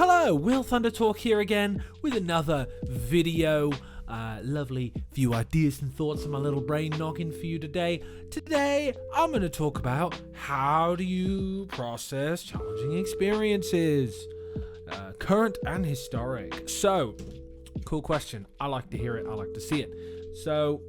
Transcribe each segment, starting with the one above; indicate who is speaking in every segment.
Speaker 1: Hello, Will Thunder Talk here again with another video. Lovely few ideas and thoughts in my little brain noggin for you today. Today, I'm going to talk about how do you process challenging experiences, current and historic. So, cool question. I like to hear it. I like to see it. So,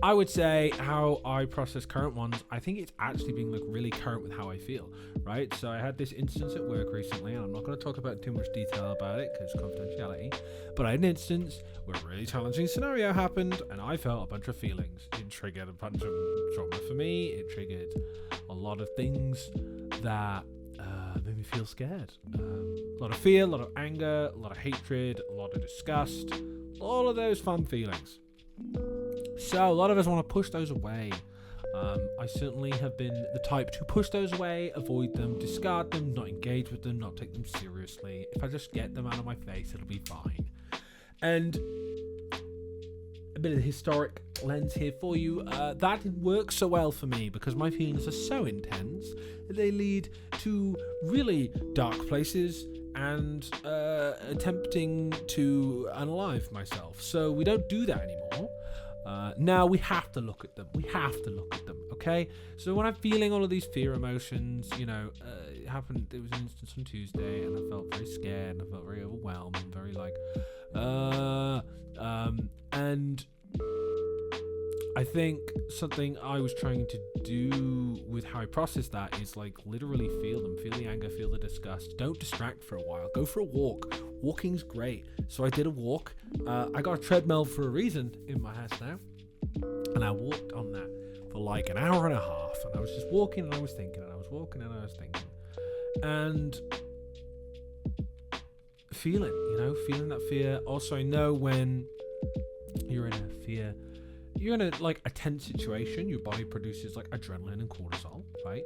Speaker 1: I would say how I process current ones, I think it's actually being really current with how I feel, right? So I had this instance at work recently, and I'm not going to talk about too much detail about it because confidentiality, but I had an instance where a really challenging scenario happened and I felt a bunch of feelings. It triggered a bunch of trauma for me. It triggered a lot of things that made me feel scared. A lot of fear, a lot of anger, a lot of hatred, a lot of disgust, all of those fun feelings. So a lot of us want to push those away. I certainly have been the type to push those away, avoid them, discard them, not engage with them, not take them seriously. If I just get them out of my face, it'll be fine. And a bit of the historic lens here for you. That didn't work so well for me because my feelings are so intense that they lead to really dark places and attempting to unalive myself. So we don't do that anymore. Now we have to look at them. Okay? So when I'm feeling all of these fear emotions, it happened. It was an instance on Tuesday, and I felt very scared, and I felt very overwhelmed, and very and I think something I was trying to do with how I process that is literally feel them, feel the anger, feel the disgust. Don't distract for a while. Go for a walk. Walking's great. So I did a walk. I got a treadmill for a reason in my house now, and I walked on that for an hour and a half. And I was just walking, and I was thinking, and I was walking, and I was thinking, and feeling that fear. Also, I know when you're in a fear. You're in a tense situation, your body produces adrenaline and cortisol, right?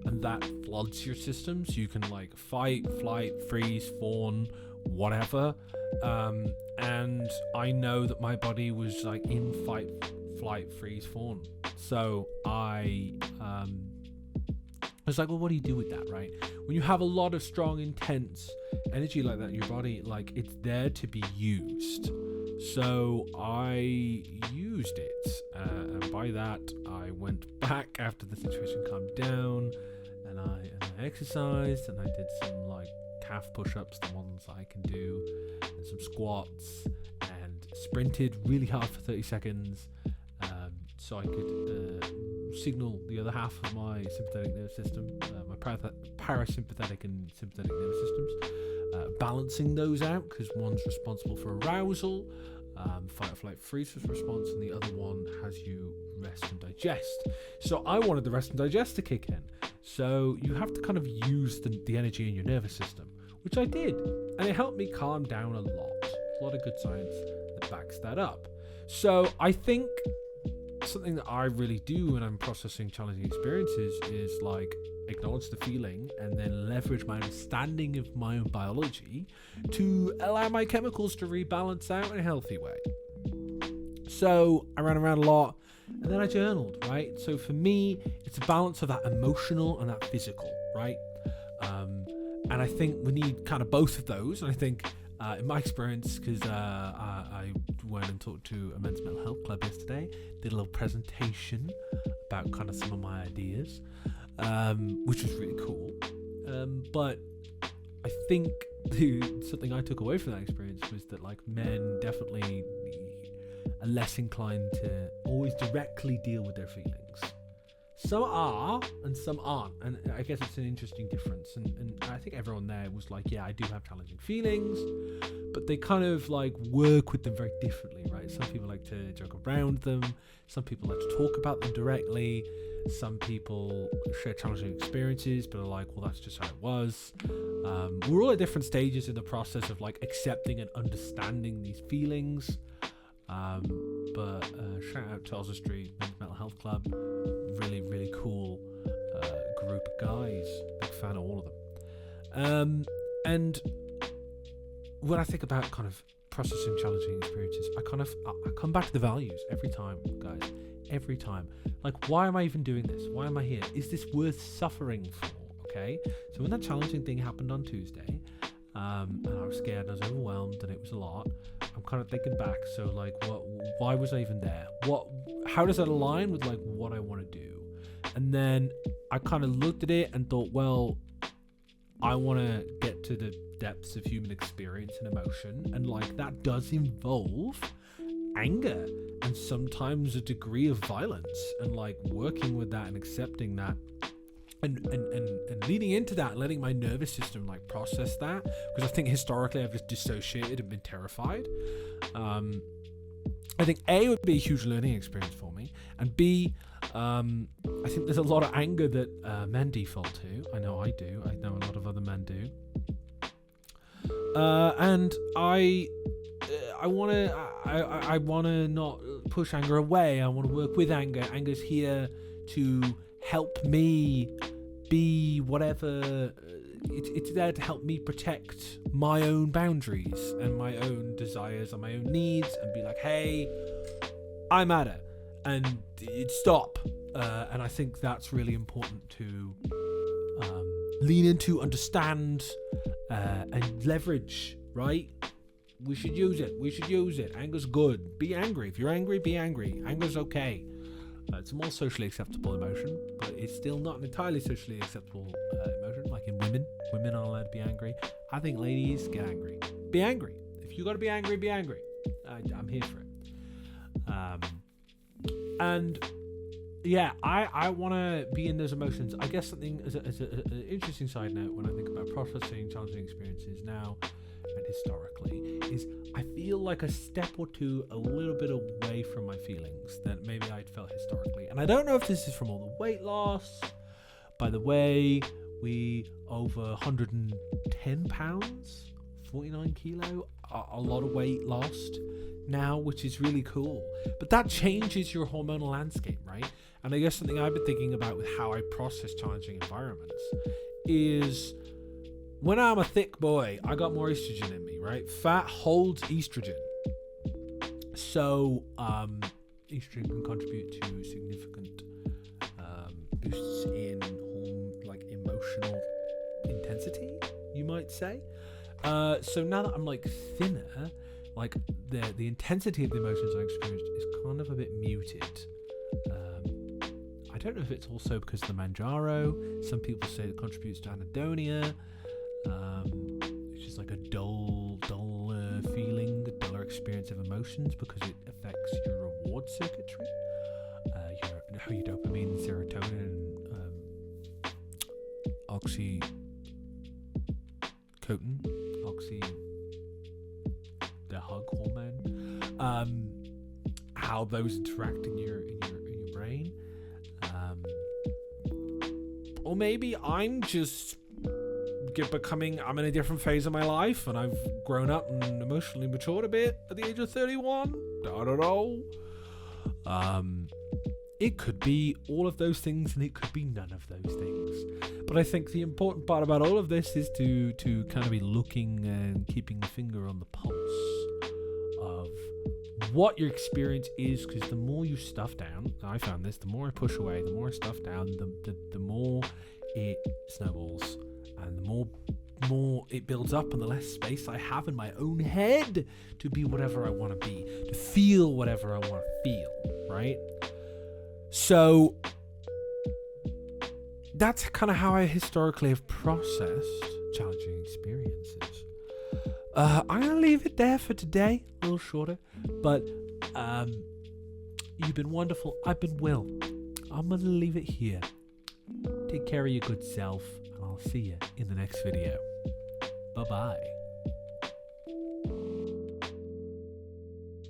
Speaker 1: And that floods your system, so you can fight, flight, freeze, fawn, whatever. And I know that my body was in fight, flight, freeze, fawn. So I was well, what do you do with that, right? When you have a lot of strong, intense energy like that in your body, it's there to be used. So I used it, and by that I went back after the situation calmed down, and I exercised, and I did some calf push-ups, the ones I can do, and some squats, and sprinted really hard for 30 seconds, so I could signal the other half of my sympathetic nervous system, my parasympathetic and sympathetic nervous systems. Balancing those out because one's responsible for arousal, fight or flight freeze response, and the other one has you rest and digest. So I wanted the rest and digest to kick in. So you have to kind of use the energy in your nervous system, which I did, and it helped me calm down a lot. A lot of good science that backs that up. So I think something that I really do when I'm processing challenging experiences is acknowledge the feeling and then leverage my understanding of my own biology to allow my chemicals to rebalance out in a healthy way. So I ran around a lot and then I journaled, right? So for me, it's a balance of that emotional and that physical, right? And I think we need kind of both of those. And I think in my experience, because I went and talked to a men's mental health club yesterday, did a little presentation about kind of some of my ideas, which was really cool. But I think something I took away from that experience was that men definitely are less inclined to always directly deal with their feelings. Some are and some aren't, and I guess it's an interesting difference, and I think everyone there was yeah, I do have challenging feelings, but they kind of work with them very differently, right? Some people like to joke around them, some people like to talk about them directly, some people share challenging experiences but are well, that's just how it was. We're all at different stages in the process of accepting and understanding these feelings. But shout out to Osler Street Mental Health Club, really cool group of guys. Big fan of all of them. And when I think about kind of processing challenging experiences, I come back to the values every time, guys. Every time. Why am I even doing this? Why am I here? Is this worth suffering for? Okay. So when that challenging thing happened on Tuesday, and I was scared and I was overwhelmed and it was a lot. I'm kind of thinking back, so like, why was I even there? How does that align with like what I want to do? And then I kind of looked at it and thought, well, I want to get to the depths of human experience and emotion, and like that does involve anger and sometimes a degree of violence, and like working with that and accepting that, and leading into that, letting my nervous system like process that, because I think historically I've just dissociated and been terrified. I think A, would be a huge learning experience for me, and B, I think there's a lot of anger that men default to. I know I do. I know a lot of other men do. And I want to not push anger away. I want to work with anger. Anger's here to help me be whatever. It's there to help me protect my own boundaries and my own desires and my own needs, and be like, hey, I'm at it, and stop. And I think that's really important to lean into, understand, and leverage, right? We should use it. Anger's good. Be angry. If you're angry, be angry. Anger's okay. It's a more socially acceptable emotion, but it's still not an entirely socially acceptable emotion. Like in women aren't allowed to be angry. I think ladies, get angry. Be angry. If you got to be angry, be angry. I'm here for it. And yeah, I want to be in those emotions. I guess something as an interesting side note when I think about processing challenging experiences now and historically is I feel like a step or two a little bit away from my feelings that maybe I'd felt historically. And I don't know if this is from all the weight loss. By the way, we over 110 pounds, 49 kilo, a lot of weight lost now, which is really cool. But that changes your hormonal landscape, right? And I guess something I've been thinking about with how I process challenging environments is when I'm a thick boy, I got more estrogen in me, right? Fat holds estrogen. So estrogen can contribute to significant boosts in like emotional intensity, you might say. So now that I'm like thinner, like the intensity of the emotions I experienced is kind of a bit muted. I don't know if it's also because of the Manjaro. Some people say it contributes to anhedonia, which is like a duller feeling, a duller experience of emotions because it affects your reward circuitry, your dopamine, serotonin, the hug hormone, how those interact in your brain. Or maybe I'm just I'm in a different phase of my life and I've grown up and emotionally matured a bit at the age of 31. I don't know. It could be all of those things and it could be none of those things. But I think the important part about all of this is to kind of be looking and keeping the finger on the pulse of what your experience is, because the more you stuff down, I found this, the more I push away, the more I stuff down, the more it snowballs, and the more it builds up, and the less space I have in my own head to be whatever I want to be, to feel whatever I want to feel, right? So that's kind of how I historically have processed challenging experiences. I'm going to leave it there for today, a little shorter, but you've been wonderful. I've been Will. I'm going to leave it here. Take care of your good self, and I'll see you in the next video. Bye-bye.